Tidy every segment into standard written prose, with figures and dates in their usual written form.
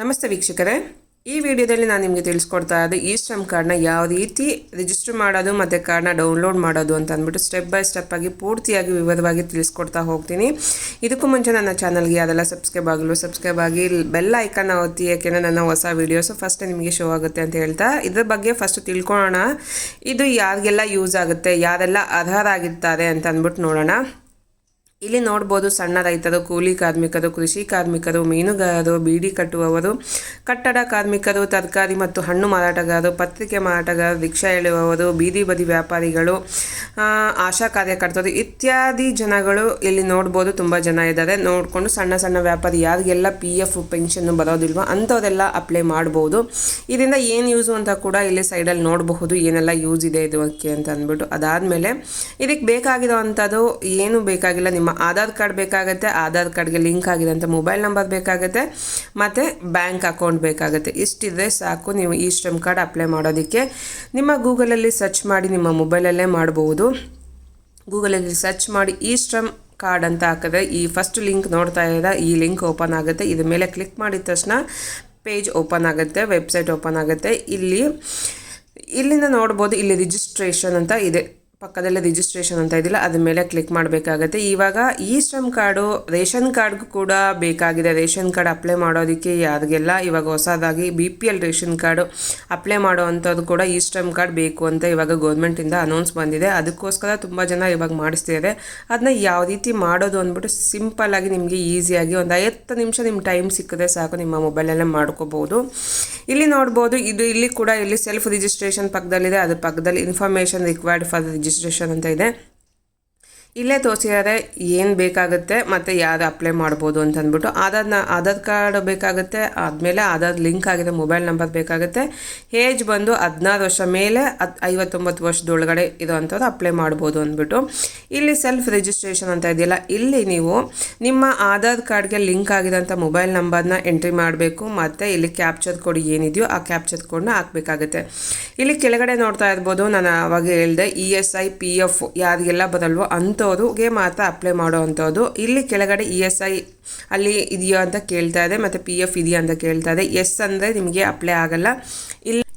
ನಮಸ್ತೆ ವೀಕ್ಷಕರೇ, ಈ ವಿಡಿಯೋದಲ್ಲಿ ನಾನು ನಿಮಗೆ ತಿಳಿಸ್ಕೊಡ್ತಾ ಇರೋದು ಈ ಶ್ರಮ್ ಕಾರ್ಡ್ನ ಯಾವ ರೀತಿ ರಿಜಿಸ್ಟರ್ ಮಾಡೋದು ಮತ್ತು ಕಾರ್ಡ್ನ ಡೌನ್ಲೋಡ್ ಮಾಡೋದು ಅಂತ ಅಂದ್ಬಿಟ್ಟು ಸ್ಟೆಪ್ ಬೈ ಸ್ಟೆಪ್ ಆಗಿ ಪೂರ್ತಿಯಾಗಿ ವಿವರವಾಗಿ ತಿಳಿಸ್ಕೊಡ್ತಾ ಹೋಗ್ತೀನಿ. ಇದಕ್ಕೂ ಮುಂಚೆ ನನ್ನ ಚಾನಲ್ಗೆ ಯಾರೆಲ್ಲ ಸಬ್ಸ್ಕ್ರೈಬ್ ಆಗಿ ಬೆಲ್ ಐಕನ್ನ ಒತ್ತಿ, ಯಾಕೆಂದರೆ ನನ್ನ ಹೊಸ ವೀಡಿಯೋಸು ಫಸ್ಟ್ ನಿಮಗೆ ಶೋ ಆಗುತ್ತೆ ಅಂತ ಹೇಳ್ತಾ ಇದ್ರ ಬಗ್ಗೆ ಫಸ್ಟ್ ತಿಳ್ಕೊಳ್ಳೋಣ. ಇದು ಯಾರಿಗೆಲ್ಲ ಯೂಸ್ ಆಗುತ್ತೆ, ಯಾರೆಲ್ಲ ಅರ್ಹರಾಗಿರ್ತಾರೆ ಅಂತ ಅಂದ್ಬಿಟ್ಟು ನೋಡೋಣ. ಇಲ್ಲಿ ನೋಡ್ಬೋದು, ಸಣ್ಣ ರೈತರು, ಕೂಲಿ ಕಾರ್ಮಿಕರು, ಕೃಷಿ ಕಾರ್ಮಿಕರು, ಮೀನುಗಾರರು, ಬೀಡಿ ಕಟ್ಟುವವರು, ಕಟ್ಟಡ ಕಾರ್ಮಿಕರು, ತರಕಾರಿ ಮತ್ತು ಹಣ್ಣು ಮಾರಾಟಗಾರರು, ಪತ್ರಿಕೆ ಮಾರಾಟಗಾರರು, ರಿಕ್ಷಾ ಎಳೆಯುವವರು, ಬೀದಿ ಬದಿ ವ್ಯಾಪಾರಿಗಳು, ಆಶಾ ಕಾರ್ಯಕರ್ತರು ಇತ್ಯಾದಿ ಜನಗಳು ಇಲ್ಲಿ ನೋಡ್ಬೋದು. ತುಂಬ ಜನ ಇದ್ದಾರೆ. ನೋಡಿಕೊಂಡು ಸಣ್ಣ ಸಣ್ಣ ವ್ಯಾಪಾರಿ ಯಾರಿಗೆಲ್ಲ PF ಪೆನ್ಷನ್ನು ಬರೋದಿಲ್ವೋ ಅಂಥವರೆಲ್ಲ ಅಪ್ಲೈ ಮಾಡ್ಬೋದು. ಇದರಿಂದ ಏನು ಯೂಸು ಅಂತ ಕೂಡ ಇಲ್ಲಿ ಸೈಡಲ್ಲಿ ನೋಡಬಹುದು, ಏನೆಲ್ಲ ಯೂಸ್ ಇದೆ ಇದಕ್ಕೆ ಅಂತ ಅಂದ್ಬಿಟ್ಟು. ಅದಾದಮೇಲೆ ಇದಕ್ಕೆ ಬೇಕಾಗಿರೋ ಅಂಥದ್ದು ಏನು ಬೇಕಾಗಿಲ್ಲ. ನಿಮ್ಮ ಆಧಾರ್ ಕಾರ್ಡ್ ಬೇಕಾಗುತ್ತೆ, ಆಧಾರ್ ಕಾರ್ಡ್ಗೆ ಲಿಂಕ್ ಆಗಿರೋಂಥ ಮೊಬೈಲ್ ನಂಬರ್ ಬೇಕಾಗುತ್ತೆ, ಮತ್ತು ಬ್ಯಾಂಕ್ ಅಕೌಂಟ್ ಬೇಕಾಗುತ್ತೆ. ಇಷ್ಟಿದ್ರೆ ಸಾಕು ನೀವು ಈ ಶ್ರಮ್ ಕಾರ್ಡ್ ಅಪ್ಲೈ ಮಾಡೋದಕ್ಕೆ. ನಿಮ್ಮ ಗೂಗಲಲ್ಲಿ ಸರ್ಚ್ ಮಾಡಿ, ನಿಮ್ಮ ಮೊಬೈಲಲ್ಲೇ ಮಾಡಬಹುದು. ಗೂಗಲಲ್ಲಿ ಸರ್ಚ್ ಮಾಡಿ ಈ ಶ್ರಮ್ ಕಾರ್ಡ್ ಅಂತ ಹಾಕಿದ್ರೆ ಈ ಫಸ್ಟ್ ಲಿಂಕ್ ನೋಡ್ತಾ ಇದ್ದೀರಾ, ಈ ಲಿಂಕ್ ಓಪನ್ ಆಗುತ್ತೆ. ಇದ್ರ ಮೇಲೆ ಕ್ಲಿಕ್ ಮಾಡಿದ ತಕ್ಷಣ ಪೇಜ್ ಓಪನ್ ಆಗುತ್ತೆ, ವೆಬ್ಸೈಟ್ ಓಪನ್ ಆಗುತ್ತೆ. ಇಲ್ಲಿಂದ ನೋಡ್ಬೋದು, ಇಲ್ಲಿ ರಿಜಿಸ್ಟ್ರೇಷನ್ ಅಂತ ಇದೆ, ಪಕ್ಕದಲ್ಲೇ ರಿಜಿಸ್ಟ್ರೇಷನ್ ಅಂತ ಇದಿಲ್ಲ, ಅದ್ರ ಮೇಲೆ ಕ್ಲಿಕ್ ಮಾಡಬೇಕಾಗತ್ತೆ. ಇವಾಗ ಈ ಶ್ರಮ್ ಕಾರ್ಡು ರೇಷನ್ ಕಾರ್ಡ್ಗೂ ಕೂಡ ಬೇಕಾಗಿದೆ. ರೇಷನ್ ಕಾರ್ಡ್ ಅಪ್ಲೈ ಮಾಡೋದಕ್ಕೆ ಯಾರಿಗೆಲ್ಲ ಇವಾಗ ಹೊಸದಾಗಿ BPL ರೇಷನ್ ಕಾರ್ಡು ಅಪ್ಲೈ ಮಾಡೋ ಅಂಥದ್ದು ಕೂಡ ಈ ಶ್ರಮ್ ಕಾರ್ಡ್ ಬೇಕು ಅಂತ ಇವಾಗ ಗೌರ್ಮೆಂಟಿಂದ ಅನೌನ್ಸ್ ಬಂದಿದೆ. ಅದಕ್ಕೋಸ್ಕರ ತುಂಬ ಜನ ಇವಾಗ ಮಾಡಿಸ್ತಿದ್ದಾರೆ. ಅದನ್ನ ಯಾವ ರೀತಿ ಮಾಡೋದು ಅಂದ್ಬಿಟ್ಟು ಸಿಂಪಲ್ಲಾಗಿ ನಿಮಗೆ ಈಸಿಯಾಗಿ ಒಂದು 50 ನಿಮಿಷ ನಿಮ್ಮ ಟೈಮ್ ಸಿಕ್ಕಿದ್ರೆ ಸಾಕು, ನಿಮ್ಮ ಮೊಬೈಲಲ್ಲೇ ಮಾಡ್ಕೋಬೋದು. ಇಲ್ಲಿ ನೋಡ್ಬೋದು, ಇಲ್ಲಿ ಕೂಡ ಇಲ್ಲಿ ಸೆಲ್ಫ್ ರಿಜಿಸ್ಟ್ರೇಷನ್ ಪಕ್ಕದಲ್ಲಿದೆ, ಅದ್ರ ಪಕ್ಕದಲ್ಲಿ ಇನ್ಫಾರ್ಮೇಷನ್ ರಿಕ್ವೈರ್ಡ್ ಫಾರ್ ರಿಜಿಸ್ಟ್ರೇಷನ್ ಅಂತ ಇದೆ. ಇಲ್ಲೇ ತೋರಿಸಿದರೆ ಏನು ಬೇಕಾಗುತ್ತೆ ಮತ್ತು ಯಾರು ಅಪ್ಲೈ ಮಾಡ್ಬೋದು ಅಂತ ಅಂದ್ಬಿಟ್ಟು. ಆಧಾರ್ ಕಾರ್ಡ್ ಬೇಕಾಗುತ್ತೆ, ಆದಮೇಲೆ ಆಧಾರ್ ಲಿಂಕ್ ಆಗಿದೆ ಮೊಬೈಲ್ ನಂಬರ್ ಬೇಕಾಗುತ್ತೆ. ಏಜ್ ಬಂದು 16 ವರ್ಷ ಮೇಲೆ 59 ವರ್ಷದೊಳಗಡೆ ಇರೋವಂಥವ್ರು ಅಪ್ಲೈ ಮಾಡ್ಬೋದು ಅಂದ್ಬಿಟ್ಟು. ಇಲ್ಲಿ ಸೆಲ್ಫ್ ರಿಜಿಸ್ಟ್ರೇಷನ್ ಅಂತ ಇದೆಯಲ್ಲ, ಇಲ್ಲಿ ನೀವು ನಿಮ್ಮ ಆಧಾರ್ ಕಾರ್ಡ್ಗೆ ಲಿಂಕ್ ಆಗಿರೋಂಥ ಮೊಬೈಲ್ ನಂಬರ್ನ ಎಂಟ್ರಿ ಮಾಡಬೇಕು, ಮತ್ತು ಇಲ್ಲಿ ಕ್ಯಾಪ್ಚರ್ ಕೋಡ್ ಏನಿದೆಯೋ ಆ ಕ್ಯಾಪ್ಚರ್ ಕೋಡ್ನ ಹಾಕಬೇಕಾಗುತ್ತೆ. ಇಲ್ಲಿ ಕೆಳಗಡೆ ನೋಡ್ತಾ ಇರ್ಬೋದು, ನಾನು ಆವಾಗ ಹೇಳಿದೆ ESI PF ಯಾರಿಗೆಲ್ಲ ಬರಲ್ವೋ ಅಂಥವ್ರಿಗೆ ಮಾತ್ರ ಅಪ್ಲೈ ಮಾಡೋ ಅಂಥದ್ದು. ಇಲ್ಲಿ ಕೆಳಗಡೆ ESI ಅಲ್ಲಿ ಇದೆಯೋ ಅಂತ ಕೇಳ್ತಾ ಇದೆ, ಮತ್ತು PF ಇದೆಯಾ ಅಂತ ಕೇಳ್ತಾ ಇದೆ. ಎಸ್ ಅಂದರೆ ನಿಮಗೆ ಅಪ್ಲೈ ಆಗಲ್ಲ,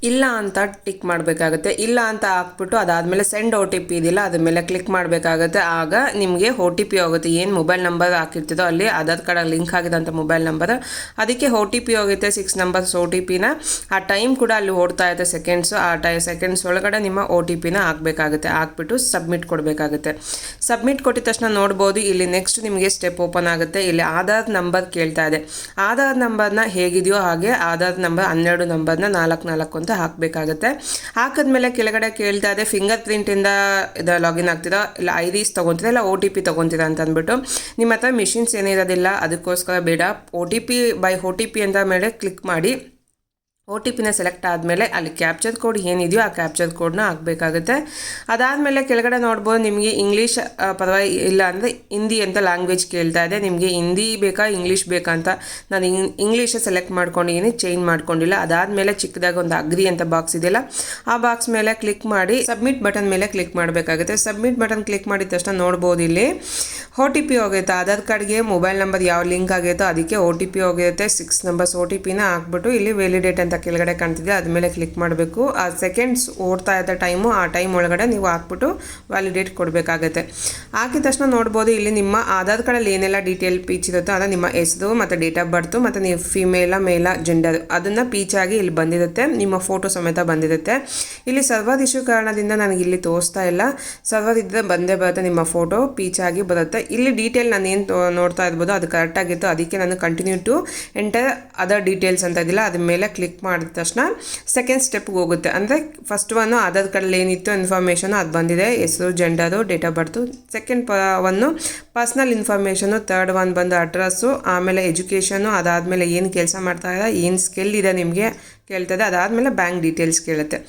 ಇಲ್ಲ ಅಂತ ಟಿಕ್ ಮಾಡಬೇಕಾಗುತ್ತೆ. ಇಲ್ಲ ಅಂತ ಹಾಕ್ಬಿಟ್ಟು ಅದಾದಮೇಲೆ ಸೆಂಡ್ OTP ಇದೆಯಲ್ಲ, ಅದ್ರ ಮೇಲೆ ಕ್ಲಿಕ್ ಮಾಡಬೇಕಾಗುತ್ತೆ. ಆಗ ನಿಮಗೆ OTP ಹೋಗುತ್ತೆ. ಏನು ಮೊಬೈಲ್ ನಂಬರ್ ಹಾಕಿರ್ತಿದೋ ಅಲ್ಲಿ ಆಧಾರ್ ಕಾರ್ಡ್ ಲಿಂಕ್ ಆಗಿದಂಥ ಮೊಬೈಲ್ ನಂಬರ್, ಅದಕ್ಕೆ OTP ಹೋಗುತ್ತೆ. 6 ನಂಬರ್ಸ್ OTPನ ಆ ಟೈಮ್ ಕೂಡ ಅಲ್ಲಿ ಓಡ್ತಾ ಇದೆ, ಸೆಕೆಂಡ್ಸು. ಆ ಸೆಕೆಂಡ್ಸ್ ಒಳಗಡೆ ನಿಮ್ಮ OTPನ ಹಾಕಬೇಕಾಗುತ್ತೆ. ಹಾಕ್ಬಿಟ್ಟು ಸಬ್ಮಿಟ್ ಕೊಡಬೇಕಾಗುತ್ತೆ. ಸಬ್ಮಿಟ್ ಕೊಟ್ಟಿದ ತಕ್ಷಣ ನೋಡ್ಬೋದು, ಇಲ್ಲಿ ನೆಕ್ಸ್ಟ್ ನಿಮಗೆ ಸ್ಟೆಪ್ ಓಪನ್ ಆಗುತ್ತೆ. ಇಲ್ಲಿ ಆಧಾರ್ ನಂಬರ್ ಕೇಳ್ತಾ ಇದೆ. ಆಧಾರ್ ನಂಬರ್ನ ಹೇಗಿದೆಯೋ ಹಾಗೆ ಆಧಾರ್ ನಂಬರ್ 12 ನಂಬರ್ನ 4 ಅಂತ ಹಾಕಬೇಕಾಗುತ್ತೆ. ಹಾಕಿದ್ಮೇಲೆ ಕೆಳಗಡೆ ಕೇಳ್ತಾ ಇದೆ ಫಿಂಗರ್ ಪ್ರಿಂಟಿಂದ ಲಾಗಿನ್ ಆಗ್ತೀರಾ, ಇಲ್ಲ IDs ತೊಗೊತೀರಾ, ಇಲ್ಲ OTP ತೊಗೊತೀರಾ ಅಂತ ಅಂದ್ಬಿಟ್ಟು. ನಿಮ್ಮ ಹತ್ರ ಮಿಷಿನ್ಸ್ ಏನಿರೋದಿಲ್ಲ, ಅದಕ್ಕೋಸ್ಕರ ಬೇಡ. OTP ಅಂತ ಮೇಲೆ ಕ್ಲಿಕ್ ಮಾಡಿ OTPನ ಸೆಲೆಕ್ಟ್ ಆದಮೇಲೆ ಅಲ್ಲಿ ಕ್ಯಾಪ್ಚರ್ ಕೋಡ್ ಏನಿದೆಯೋ ಆ ಕ್ಯಾಪ್ಚರ್ ಕೋಡ್ನ ಹಾಕಬೇಕಾಗುತ್ತೆ. ಅದಾದಮೇಲೆ ಕೆಳಗಡೆ ನೋಡ್ಬೋದು, ನಿಮಗೆ ಇಂಗ್ಲೀಷ್ ಪರವಾಗಿ ಇಲ್ಲ ಅಂದರೆ ಹಿಂದಿ ಅಂತ ಲ್ಯಾಂಗ್ವೇಜ್ ಕೇಳ್ತಾ ಇದೆ. ನಿಮಗೆ ಹಿಂದಿ ಬೇಕಾ ಇಂಗ್ಲೀಷ್ ಬೇಕಾ ಅಂತ ನಾನು ಇಂಗ್ಲೀಷ್ ಸೆಲೆಕ್ಟ್ ಮಾಡ್ಕೊಂಡಿದ್ದೀನಿ, ಚೇಂಜ್ ಮಾಡ್ಕೊಂಡಿಲ್ಲ. ಅದಾದಮೇಲೆ ಚಿಕ್ಕದಾಗಿ ಒಂದು ಅಗ್ರಿ ಅಂತ ಬಾಕ್ಸ್ ಇದೆಯಲ್ಲ, ಆ ಬಾಕ್ಸ್ ಮೇಲೆ ಕ್ಲಿಕ್ ಮಾಡಿ ಸಬ್ಮಿಟ್ ಬಟನ್ ಮೇಲೆ ಕ್ಲಿಕ್ ಮಾಡಬೇಕಾಗುತ್ತೆ. ಸಬ್ಮಿಟ್ ಬಟನ್ ಕ್ಲಿಕ್ ಮಾಡಿದ ತಕ್ಷಣ ನೋಡ್ಬೋದು, ಇಲ್ಲಿ OTP ಹೋಗುತ್ತೆ. ಆಧಾರ್ ಕಾರ್ಡ್ಗೆ ಮೊಬೈಲ್ ನಂಬರ್ ಯಾವ ಲಿಂಕ್ ಆಗಿರುತ್ತೋ ಅದಕ್ಕೆ OTP ಹೋಗಿರುತ್ತೆ. 6 ನಂಬರ್ಸ್ OTPನ ಹಾಕ್ಬಿಟ್ಟು ಇಲ್ಲಿ ವ್ಯಾಲಿಡೇಟ್ ಅಂತ ಕೆಳಗಡೆ ಕಾಣ್ತಿದೆ, ಅದ್ಮೇಲೆ ಕ್ಲಿಕ್ ಮಾಡಬೇಕು. ಆ ಸೆಕೆಂಡ್ಸ್ ಓಡ್ತಾ ಇದ್ದ ಟೈಮು, ಆ ಟೈಮ್ ಒಳಗಡೆ ನೀವು ಹಾಕ್ಬಿಟ್ಟು ವ್ಯಾಲಿಡೇಟ್ ಕೊಡಬೇಕಾಗುತ್ತೆ. ಹಾಕಿದ ತಕ್ಷಣ ನೋಡ್ಬೋದು, ಇಲ್ಲಿ ನಿಮ್ಮ ಆಧಾರ್ ಕಾರ್ಡಲ್ಲಿ ಏನೆಲ್ಲ ಡೀಟೇಲ್ ಪೀಚ್ ಇರುತ್ತೋ ಅದನ್ನು ನಿಮ್ಮ ಹೆಸರು ಮತ್ತು ಡೇಟ್ ಆಫ್ ಬರ್ತು ಮತ್ತು ನೀವು ಫಿಮೇಲ ಮೇಲ ಜೆಂಡರ್ ಅದನ್ನು ಪೀಚಾಗಿ ಇಲ್ಲಿ ಬಂದಿರುತ್ತೆ. ನಿಮ್ಮ ಫೋಟೋ ಸಮೇತ ಬಂದಿರುತ್ತೆ. ಇಲ್ಲಿ ಸರ್ವರ್ ಇಶ್ಯೂ ಕಾರಣದಿಂದ ನನಗೆ ಇಲ್ಲಿ ತೋರಿಸ್ತಾ ಇಲ್ಲ. ಸರ್ವರ್ ಇದ್ದರೆ ಬಂದೇ ಬರುತ್ತೆ, ನಿಮ್ಮ ಫೋಟೋ ಪೀಚಾಗಿ ಬರುತ್ತೆ. ಇಲ್ಲಿ ಡೀಟೇಲ್ ನಾನು ಏನು ನೋಡ್ತಾ ಇರ್ಬೋದು ಅದು ಕರೆಕ್ಟಾಗಿತ್ತು, ಅದಕ್ಕೆ ನಾನು continue to enter other details ಅಂತ ಇದಿಲ್ಲ, ಅದ್ರ ಮೇಲೆ ಕ್ಲಿಕ್ ಮಾಡಿದ ತಕ್ಷಣ ಸೆಕೆಂಡ್ ಸ್ಟೆಪ್ಗೆ ಹೋಗುತ್ತೆ. ಅಂದರೆ ಫಸ್ಟ್ ಒನ್ನು ಆಧಾರ್ ಕಾರ್ಡಲ್ಲಿ ಏನಿತ್ತು ಇನ್ಫಾರ್ಮೇಷನು ಅದು ಬಂದಿದೆ, ಹೆಸರು, gender, date of birth. Second one personal information, third one ಬಂದು ಅಡ್ರೆಸ್ಸು, ಆಮೇಲೆ ಎಜುಕೇಷನು, ಅದಾದಮೇಲೆ ಏನು ಕೆಲಸ ಮಾಡ್ತಾ ಇದ್ದಾರೆ, ಏನು ಸ್ಕಿಲ್ ಇದೆ ನಿಮಗೆ ಕೇಳ್ತದೆ. ಅದಾದಮೇಲೆ ಬ್ಯಾಂಕ್ ಡೀಟೇಲ್ಸ್ ಕೇಳುತ್ತೆ.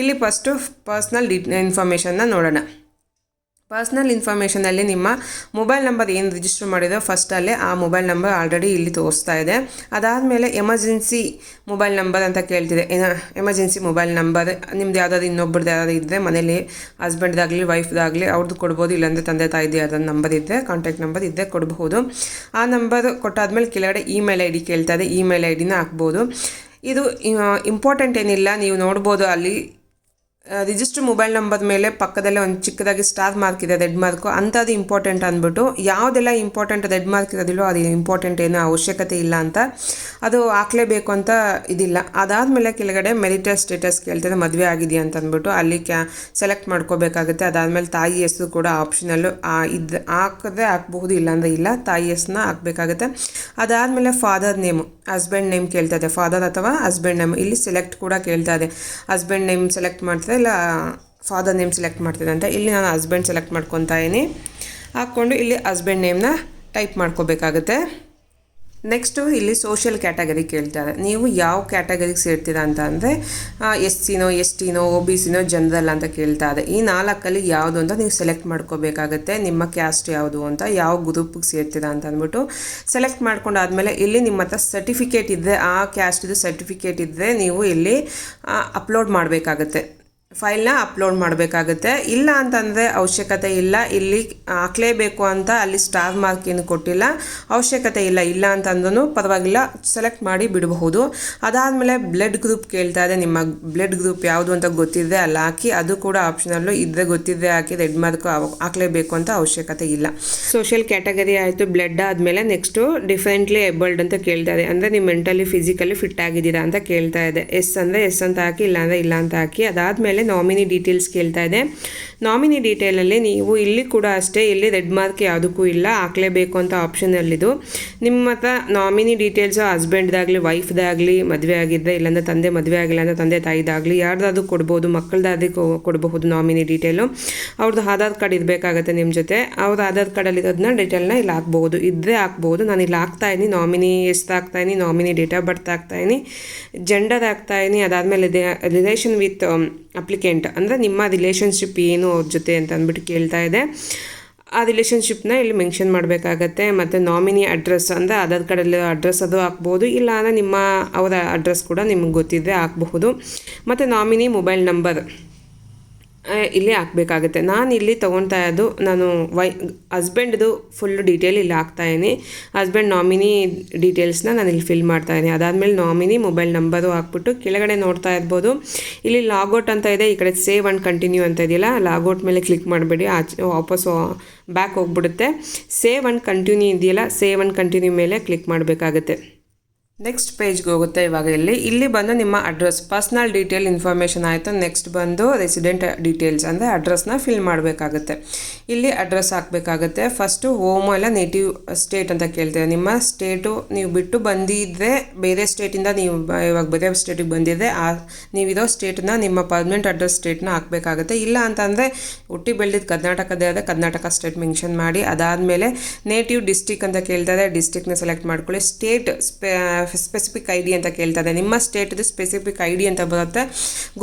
ಇಲ್ಲಿ ಫಸ್ಟು ಪರ್ಸ್ನಲ್ ಇನ್ಫಾರ್ಮೇಷನ್ನ ನೋಡೋಣ. ಪರ್ಸ್ನಲ್ ಇನ್ಫಾರ್ಮೇಷನಲ್ಲಿ ನಿಮ್ಮ ಮೊಬೈಲ್ ನಂಬರ್ ಏನು ರಿಜಿಸ್ಟರ್ ಮಾಡಿದೋ ಫಸ್ಟಲ್ಲೇ ಆ ಮೊಬೈಲ್ ನಂಬರ್ ಆಲ್ರೆಡಿ ಇಲ್ಲಿ ತೋರಿಸ್ತಾ ಇದೆ. ಅದಾದಮೇಲೆ ಎಮರ್ಜೆನ್ಸಿ ಮೊಬೈಲ್ ನಂಬರ್ ಅಂತ ಕೇಳ್ತಿದೆ. ಎಮರ್ಜೆನ್ಸಿ ಮೊಬೈಲ್ ನಂಬರ್ ನಿಮ್ದು ಯಾವುದಾದ್ರು ಇನ್ನೊಬ್ಬರದ್ದು ಯಾವ್ದಾದ್ರು ಇದ್ದರೆ ಮನೇಲಿ ಹಸ್ಬೆಂಡ್ದಾಗಲಿ ವೈಫ್ದಾಗಲಿ ಅವ್ರದ್ದು ಕೊಡ್ಬೋದು, ಇಲ್ಲಾಂದರೆ ತಂದೆ ತಾಯಿದು ಯಾವ್ದಾದ್ರು ನಂಬರ್ ಇದ್ದರೆ ಕಾಂಟ್ಯಾಕ್ಟ್ ನಂಬರ್ ಇದ್ದರೆ ಕೊಡಬಹುದು. ಆ ನಂಬರ್ ಕೊಟ್ಟಾದ್ಮೇಲೆ ಕೆಳಗಡೆ ಇಮೇಲ್ ಐ ಡಿ ಕೇಳ್ತಾ ಇದೆ, ಇಮೇಲ್ ಐ ಡಿನ ಹಾಕ್ಬೋದು. ಇದು ಇಂಪಾರ್ಟೆಂಟ್ ಏನಿಲ್ಲ, ನೀವು ನೋಡ್ಬೋದು ಅಲ್ಲಿ ರಿಜಿಸ್ಟರ್ ಮೊಬೈಲ್ ನಂಬರ್ ಮೇಲೆ ಪಕ್ಕದಲ್ಲೇ ಒಂದು ಚಿಕ್ಕದಾಗಿ ಸ್ಟಾರ್ ಮಾರ್ಕ್ ಇದೆ, ರೆಡ್ ಮಾರ್ಕು, ಅಂಥದ್ದು ಇಂಪಾರ್ಟೆಂಟ್ ಅಂದ್ಬಿಟ್ಟು ಯಾವುದೆಲ್ಲ ಇಂಪಾರ್ಟೆಂಟ್ ರೆಡ್ ಮಾರ್ಕ್ ಇರೋದಿಲ್ಲೋ ಅದು ಇಂಪಾರ್ಟೆಂಟ್ ಏನೋ ಅವಶ್ಯಕತೆ ಇಲ್ಲ ಅಂತ ಅದು ಹಾಕಲೇಬೇಕು ಅಂತ ಇದಿಲ್ಲ. ಅದಾದಮೇಲೆ ಕೆಳಗಡೆ ಮೆರಿಟಲ್ ಸ್ಟೇಟಸ್ ಕೇಳ್ತದೆ, ಮದುವೆ ಆಗಿದೆಯಾ ಅಂತ ಅಂದ್ಬಿಟ್ಟು ಅಲ್ಲಿ ಸೆಲೆಕ್ಟ್ ಮಾಡ್ಕೋಬೇಕಾಗುತ್ತೆ. ಅದಾದಮೇಲೆ ತಾಯಿ ಹೆಸರು ಕೂಡ ಆಪ್ಷನಲ್ಲು ಹಾಕಿದ್ರೆ ಹಾಕಬಹುದು, ಇಲ್ಲಾಂದರೆ ಇಲ್ಲ, ತಾಯಿ ಹೆಸರನ್ನ ಹಾಕಬೇಕಾಗುತ್ತೆ. ಅದಾದಮೇಲೆ ಫಾದರ್ ನೇಮು, ಹಸ್ಬೆಂಡ್ ನೇಮ್ ಕೇಳ್ತಾ ಇದೆ, ಫಾದರ್ ಅಥವಾ ಹಸ್ಬೆಂಡ್ ನೇಮ್. ಇಲ್ಲಿ ಸೆಲೆಕ್ಟ್ ಕೂಡ ಕೇಳ್ತಾ ಇದೆ, ಹಸ್ಬೆಂಡ್ ನೇಮ್ ಸೆಲೆಕ್ಟ್ ಮಾಡ್ತಾರೆ ಇಲ್ಲ ಫಾದರ್ ನೇಮ್ ಸೆಲೆಕ್ಟ್ ಮಾಡ್ತಿದೆ ಅಂತ. ಇಲ್ಲಿ ನಾನು ಹಸ್ಬೆಂಡ್ ಸೆಲೆಕ್ಟ್ ಮಾಡ್ಕೊತಾ ಇದ್ದೀನಿ. ಹಾಕ್ಕೊಂಡು ಇಲ್ಲಿ ಹಸ್ಬೆಂಡ್ ನೇಮ್ನ ಟೈಪ್ ಮಾಡ್ಕೋಬೇಕಾಗುತ್ತೆ. ನೆಕ್ಸ್ಟು ಇಲ್ಲಿ ಸೋಷಿಯಲ್ ಕ್ಯಾಟಗರಿ ಕೇಳ್ತಾರೆ, ನೀವು ಯಾವ ಕ್ಯಾಟಗರಿಗೆ ಸೇರ್ತೀರಾ ಅಂತ ಅಂದರೆ SC-ನೋ ST-ನೋ OBC-ನೋ ಜನರಲ್ ಅಂತ ಕೇಳ್ತಾರೆ. ಈ 4ಅಲ್ಲಿ ಯಾವುದು ಅಂತ ನೀವು ಸೆಲೆಕ್ಟ್ ಮಾಡ್ಕೋಬೇಕಾಗುತ್ತೆ. ನಿಮ್ಮ ಕ್ಯಾಸ್ಟ್ ಯಾವುದು ಅಂತ, ಯಾವ ಗ್ರೂಪಿಗೆ ಸೇರ್ತೀರಾ ಅಂತ ಅಂದ್ಬಿಟ್ಟು ಸೆಲೆಕ್ಟ್ ಮಾಡ್ಕೊಂಡಾದ್ಮೇಲೆ ಇಲ್ಲಿ ನಿಮ್ಮ ಹತ್ರ ಸರ್ಟಿಫಿಕೇಟ್ ಇದ್ದರೆ, ಆ ಕ್ಯಾಸ್ಟಿದು ಸರ್ಟಿಫಿಕೇಟ್ ಇದ್ದರೆ ನೀವು ಇಲ್ಲಿ ಅಪ್ಲೋಡ್ ಮಾಡಬೇಕಾಗುತ್ತೆ, ಫೈಲ್ನ ಅಪ್ಲೋಡ್ ಮಾಡಬೇಕಾಗುತ್ತೆ. ಇಲ್ಲ ಅಂತಂದರೆ ಅವಶ್ಯಕತೆ ಇಲ್ಲ, ಇಲ್ಲಿ ಹಾಕಲೇಬೇಕು ಅಂತ ಅಲ್ಲಿ ಸ್ಟಾರ್ ಮಾರ್ಕ್ ಏನು ಕೊಟ್ಟಿಲ್ಲ, ಅವಶ್ಯಕತೆ ಇಲ್ಲ ಅಂತಂದ್ರೂ ಪರವಾಗಿಲ್ಲ, ಸೆಲೆಕ್ಟ್ ಮಾಡಿ ಬಿಡಬಹುದು. ಅದಾದಮೇಲೆ ಬ್ಲಡ್ ಗ್ರೂಪ್ ಕೇಳ್ತಾ ಇದೆ, ನಿಮ್ಮ ಬ್ಲಡ್ ಗ್ರೂಪ್ ಯಾವುದು ಅಂತ ಗೊತ್ತಿದ್ದರೆ ಅಲ್ಲಿ ಹಾಕಿ, ಅದು ಕೂಡ ಆಪ್ಷನಲ್ಲು ಇದ್ದರೆ ಗೊತ್ತಿದ್ದರೆ ಹಾಕಿ, ರೆಡ್ ಮಾರ್ಕ್ ಹಾಕಲೇಬೇಕು ಅಂತ ಅವಶ್ಯಕತೆ ಇಲ್ಲ. ಸೋಷಿಯಲ್ ಕ್ಯಾಟಗರಿ ಆಯಿತು, ಬ್ಲಡ್ ಆದಮೇಲೆ ನೆಕ್ಸ್ಟು ಡಿಫರೆಂಟ್ಲಿ ಏಬಲ್ಡ್ ಅಂತ ಕೇಳ್ತಾ ಇದೆ, ಅಂದರೆ ನೀವು ಮೆಂಟಲಿ ಫಿಸಿಕಲಿ ಫಿಟ್ ಆಗಿದ್ದೀರಾ ಅಂತ ಕೇಳ್ತಾ ಇದೆ. ಎಸ್ ಅಂದರೆ ಎಸ್ ಅಂತ ಹಾಕಿ, ಇಲ್ಲಾಂದರೆ ಇಲ್ಲ ಅಂತ ಹಾಕಿ. ಅದಾದಮೇಲೆ ನಾಮಿನಿ ಡೀಟೇಲ್ಸ್ ಕೇಳ್ತಾ ಇದೆ. ನಾಮಿನಿ ಡೀಟೇಲಲ್ಲಿ ನೀವು ಇಲ್ಲಿ ಕೂಡ ಅಷ್ಟೇ, ಇಲ್ಲಿ ರೆಡ್ ಮಾರ್ಕ್ ಯಾವುದಕ್ಕೂ ಇಲ್ಲ, ಹಾಕಲೇಬೇಕು ಅಂತ ಆಪ್ಷನಲ್ಲಿದು. ನಿಮ್ಮ ಹತ್ರ ನಾಮಿನಿ ಡೀಟೇಲ್ಸು ಹಸ್ಬೆಂಡ್ದಾಗಲಿ ವೈಫ್ದಾಗಲಿ ಮದುವೆ ಆಗಿದ್ದರೆ, ಇಲ್ಲಾಂದರೆ ತಂದೆ ಮದುವೆ ಆಗಿಲ್ಲ ಅಂದರೆ ತಂದೆ ತಾಯಿದಾಗಲಿ ಯಾರ್ದಾದ್ರೂ ಕೊಡ್ಬೋದು, ಮಕ್ಕಳದಾದ್ರೂ ಕೊಡಬಹುದು ನಾಮಿನಿ ಡೀಟೇಲು. ಅವ್ರದ್ದು ಆಧಾರ್ ಕಾರ್ಡ್ ಇರಬೇಕಾಗತ್ತೆ ನಿಮ್ಮ ಜೊತೆ, ಅವ್ರ ಆಧಾರ್ ಕಾರ್ಡಲ್ಲಿರೋದನ್ನ ಡೀಟೇಲ್ನ ಇಲ್ಲಿ ಹಾಕ್ಬೋದು, ಇದ್ದರೆ ಹಾಕ್ಬೋದು. ನಾನು ಇಲ್ಲಿ ಹಾಕ್ತಾಯಿದ್ದೀನಿ, ನಾಮಿನಿ ಎಷ್ಟು ಹಾಕ್ತಾಯಿದ್ದೀನಿ, ನಾಮಿನಿ ಡೇಟ್ ಆಫ್ ಬರ್ತ್ ಹಾಕ್ತಾಯಿದ್ದೀನಿ, ಜೆಂಡರ್ ಹಾಕ್ತಾಯಿದ್ದೀನಿ. ಅದಾದಮೇಲೆ ರಿಲೇಷನ್ ವಿತ್ ಅಪ್ಲಿಕೆಂಟ್ ಅಂದರೆ ನಿಮ್ಮ ರಿಲೇಷನ್ಶಿಪ್ ಏನು ಅವ್ರ ಜೊತೆ ಅಂತ ಅಂದ್ಬಿಟ್ಟು ಕೇಳ್ತಾ ಇದೆ. ಆ ರಿಲೇಷನ್ಶಿಪ್ನ ಇಲ್ಲಿ ಮೆನ್ಷನ್ ಮಾಡಬೇಕಾಗತ್ತೆ. ಮತ್ತು ನಾಮಿನಿ ಅಡ್ರೆಸ್ ಅಂದರೆ ಆಧಾರ್ ಕಾರ್ಡಲ್ಲಿ ಅಡ್ರೆಸ್ ಅದು ಹಾಕ್ಬೋದು, ಇಲ್ಲ ಅಂದರೆ ನಿಮ್ಮ ಅವರ ಅಡ್ರೆಸ್ ಕೂಡ ನಿಮ್ಗೆ ಗೊತ್ತಿದ್ದರೆ ಹಾಕಬಹುದು. ಮತ್ತು ನಾಮಿನಿ ಮೊಬೈಲ್ ನಂಬರ್ ಇಲ್ಲಿ ಹಾಕಬೇಕಾಗುತ್ತೆ. ನಾನು ಇಲ್ಲಿ ತೊಗೊಳ್ತಾ ಇದ್ದು ನಾನು ಹಸ್ಬೆಂಡ್ದು ಫುಲ್ ಡೀಟೇಲ್ ಇಲ್ಲಿ ಹಾಕ್ತಾಯಿದ್ದೀನಿ, ಹಸ್ಬೆಂಡ್ ನಾಮಿನಿ ಡೀಟೇಲ್ಸ್ನ ನಾನು ಇಲ್ಲಿ ಫಿಲ್ ಮಾಡ್ತಾಯಿದ್ದೀನಿ. ಅದಾದಮೇಲೆ ನಾಮಿನಿ ಮೊಬೈಲ್ ನಂಬರು ಹಾಕ್ಬಿಟ್ಟು ಕೆಳಗಡೆ ನೋಡ್ತಾ ಇರ್ಬೋದು, ಇಲ್ಲಿ ಲಾಗೌಟ್ ಅಂತ ಇದೆ, ಈ ಕಡೆ ಸೇವ್ ಆ್ಯಂಡ್ ಕಂಟಿನ್ಯೂ ಅಂತ ಇದೆಯಲ್ಲ, ಲಾಗೌಟ್ ಮೇಲೆ ಕ್ಲಿಕ್ ಮಾಡಬೇಡಿ, ವಾಪಸ್ಸು ಬ್ಯಾಕ್ ಹೋಗ್ಬಿಡುತ್ತೆ. ಸೇವ್ ಆ್ಯಂಡ್ ಕಂಟಿನ್ಯೂ ಇದೆಯಲ್ಲ, ಸೇವ್ ಆ್ಯಂಡ್ ಕಂಟಿನ್ಯೂ ಮೇಲೆ ಕ್ಲಿಕ್ ಮಾಡಬೇಕಾಗುತ್ತೆ. ನೆಕ್ಸ್ಟ್ ಪೇಜ್ಗೆ ಹೋಗುತ್ತೆ. ಇವಾಗ ಇಲ್ಲಿ ಬಂದು ನಿಮ್ಮ ಅಡ್ರೆಸ್, ಪರ್ಸ್ನಲ್ ಡೀಟೇಲ್ ಇನ್ಫಾರ್ಮೇಷನ್ ಆಯಿತು. ನೆಕ್ಸ್ಟ್ ಬಂದು ರೆಸಿಡೆಂಟ್ ಡೀಟೇಲ್ಸ್ ಅಂದರೆ ಅಡ್ರೆಸ್ನ ಫಿಲ್ ಮಾಡಬೇಕಾಗುತ್ತೆ. ಇಲ್ಲಿ ಅಡ್ರೆಸ್ ಹಾಕಬೇಕಾಗುತ್ತೆ. ಫಸ್ಟು ಹೋಮು ಎಲ್ಲ ನೇಟಿವ್ ಸ್ಟೇಟ್ ಅಂತ ಕೇಳ್ತೇವೆ, ನಿಮ್ಮ ಸ್ಟೇಟು ನೀವು ಬಿಟ್ಟು ಬಂದಿದ್ದರೆ, ಬೇರೆ ಸ್ಟೇಟಿಂದ ನೀವು ಇವಾಗ ಬೇರೆ ಸ್ಟೇಟಿಗೆ ಬಂದಿದ್ದರೆ ನೀವಿರೋ ಸ್ಟೇಟನ್ನ ನಿಮ್ಮ ಪರ್ಮನೆಂಟ್ ಅಡ್ರೆಸ್ ಸ್ಟೇಟ್ನ ಹಾಕಬೇಕಾಗುತ್ತೆ. ಇಲ್ಲ ಅಂತಂದರೆ ಹುಟ್ಟಿ ಬೆಳೆದಿದ್ದು ಕರ್ನಾಟಕದೇ ಆದರೆ ಕರ್ನಾಟಕ ಸ್ಟೇಟ್ ಮೆನ್ಷನ್ ಮಾಡಿ. ಅದಾದಮೇಲೆ ನೇಟಿವ್ ಡಿಸ್ಟಿಕ್ ಅಂತ ಕೇಳ್ತಾರೆ, ಡಿಸ್ಟಿಕ್ನ ಸೆಲೆಕ್ಟ್ ಮಾಡ್ಕೊಳ್ಳಿ. ಸ್ಟೇಟ್ ಸ್ಪೆಸಿಫಿಕ್ ಐ ಡಿ ಅಂತ ಕೇಳ್ತದೆ, ನಿಮ್ಮ ಸ್ಟೇಟ್ದು ಸ್ಪೆಸಿಫಿಕ್ ಐ ಡಿ ಅಂತ ಬರುತ್ತೆ,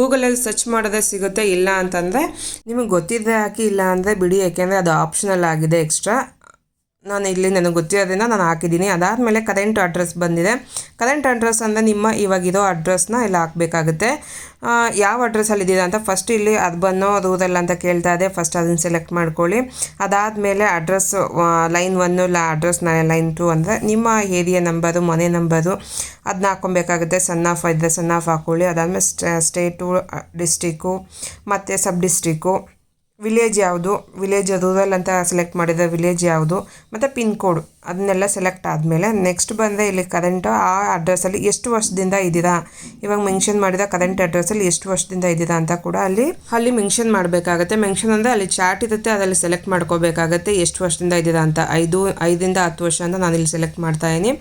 ಗೂಗಲಲ್ಲಿ ಸರ್ಚ್ ಮಾಡಿದ್ರೆ ಸಿಗುತ್ತೆ. ಇಲ್ಲ ಅಂತಂದರೆ ನಿಮಗೆ ಗೊತ್ತಿದ್ದರೆ ಹಾಕಿ, ಇಲ್ಲ ಅಂದರೆ ಬಿಡಿ, ಯಾಕೆಂದರೆ ಅದು ಆಪ್ಷನಲ್ ಆಗಿದೆ ಎಕ್ಸ್ಟ್ರಾ. ನಾನು ಇಲ್ಲಿ ನನಗೆ ಗೊತ್ತಿರೋದ್ರಿಂದ ನಾನು ಹಾಕಿದ್ದೀನಿ. ಅದಾದಮೇಲೆ ಕರೆಂಟ್ ಅಡ್ರೆಸ್ ಬಂದಿದೆ. ಕರೆಂಟ್ ಅಡ್ರೆಸ್ ಅಂದರೆ ನಿಮ್ಮ ಇವಾಗಿರೋ ಅಡ್ರೆಸ್ನ ಇಲ್ಲಿ ಹಾಕಬೇಕಾಗುತ್ತೆ. ಯಾವ ಅಡ್ರೆಸ್ಸಲ್ಲಿದ್ದೀರಾ ಅಂತ ಫಸ್ಟ್ ಇಲ್ಲಿ ಅರ್ಬನ್ನೋ ರೂರಲ್ ಅಂತ ಕೇಳ್ತಾ ಇದೆ, ಫಸ್ಟ್ ಅದನ್ನು ಸೆಲೆಕ್ಟ್ ಮಾಡ್ಕೊಳ್ಳಿ. ಅದಾದಮೇಲೆ ಅಡ್ರೆಸ್ ಲೈನ್ 1 ಅಡ್ರೆಸ್ ಲೈನ್ 2 ಅಂದರೆ ನಿಮ್ಮ ಏರಿಯಾ ನಂಬರು, ಮನೆ ನಂಬರು ಅದನ್ನ ಹಾಕ್ಕೊಬೇಕಾಗುತ್ತೆ. ಸನ್ ಆಫ್ ಇದ್ದರೆ ಸನ್ ಆಫ್ ಹಾಕ್ಕೊಳ್ಳಿ. ಅದಾದಮೇಲೆ ಸ್ಟೇಟು, ಡಿಸ್ಟಿಕ್ಕು ಮತ್ತು ಸಬ್ ಡಿಸ್ಟಿಕ್ಕು, ವಿಲೇಜ್ ಯಾವುದು, ವಿಲೇಜ್ ರೂರಲ್ ಅಂತ ಸೆಲೆಕ್ಟ್ ಮಾಡಿದರೆ ವಿಲೇಜ್ ಯಾವುದು, ಮತ್ತು ಪಿನ್ ಕೋಡ್ ಅದನ್ನೆಲ್ಲ ಸೆಲೆಕ್ಟ್ ಆದಮೇಲೆ ನೆಕ್ಸ್ಟ್ ಬಂದರೆ ಇಲ್ಲಿ ಕರೆಂಟ್ ಆ ಅಡ್ರೆಸ್ಸಲ್ಲಿ ಎಷ್ಟು ವರ್ಷದಿಂದ ಇದ್ದೀರಾ, ಇವಾಗ ಮೆನ್ಷನ್ ಮಾಡಿದ ಕರೆಂಟ್ ಅಡ್ರೆಸ್ಸಲ್ಲಿ ಎಷ್ಟು ವರ್ಷದಿಂದ ಇದ್ದೀರಾ ಅಂತ ಕೂಡ ಅಲ್ಲಿ ಮೆನ್ಷನ್ ಮಾಡಬೇಕಾಗುತ್ತೆ. ಮೆನ್ಷನ್ ಅಂದರೆ ಅಲ್ಲಿ ಚಾರ್ಟ್ ಇರುತ್ತೆ, ಅದರಲ್ಲಿ ಸೆಲೆಕ್ಟ್ ಮಾಡ್ಕೋಬೇಕಾಗುತ್ತೆ ಎಷ್ಟು ವರ್ಷದಿಂದ ಇದ್ದೀರಾ ಅಂತ. 5ರಿಂದ 10 ವರ್ಷ ಅಂತ ನಾನಿಲ್ಲಿ ಸೆಲೆಕ್ಟ್ ಮಾಡ್ತಾಯಿದ್ದೀನಿ.